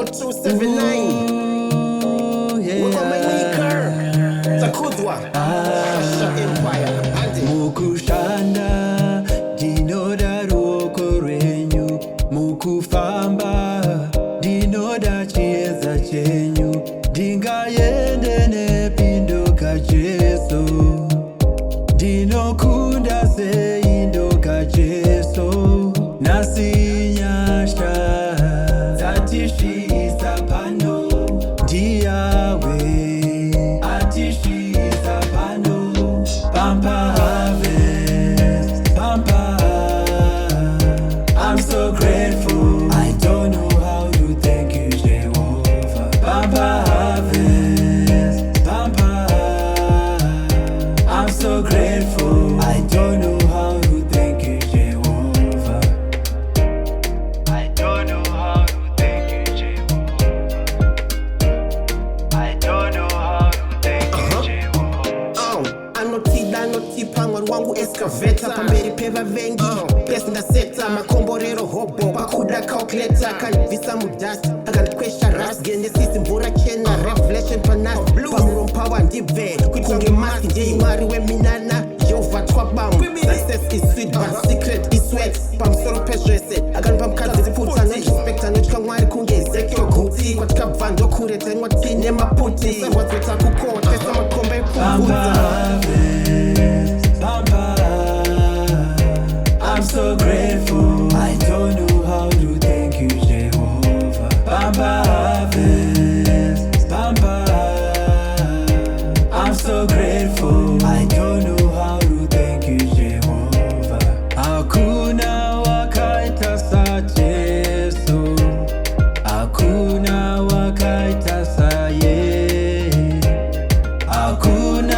4279 Wakomanyika Takudwa Asha Empire Mukushanda dinoda ruoko rwenyu, mukufamba dinoda chiedza chenyu, ndingaende nepindoka Jesu, ndinokunda sei ndoka Jesu, nasi nyasha dzatisvisa pano, ndiyawe atisvisa pano, pampa harvest, pampa. I'm so grateful, I don't know how to thank you, Jehovah. Pampa harvest, pampa. I'm so grateful, I don't know how to thank you, Jehovah. I don't know how to thank you, Jehovah. I don't know how to thank you, Jehovah. Anotipa mwari wangu excavator pamberi peva vengi pesi ndaseta makomborero hobo pakuda calculator akanibvisa mudust akandikwesha ras genesisi mvura chena revelation panas pamurompa wandibve kunge maski ndei mwari weminana Jehovah twabamu success is sweet but secret is sweat pamusoro pezvese akanipa mukadzi dzipfuta nondispekta notya mwari kunge Ezekiel guti kwatikabva ndokureta mwati nemaputi sarwadzota kukohwa tesa makomba epfumvudza. I'm so grateful, I don't know how to thank you, Jehovah. Pampa harvest, pampa. I'm so grateful, I don't know how to thank you, Jehovah. Hakuna wakaita sa Jesu, hakuna wakaita sa ye, hakuna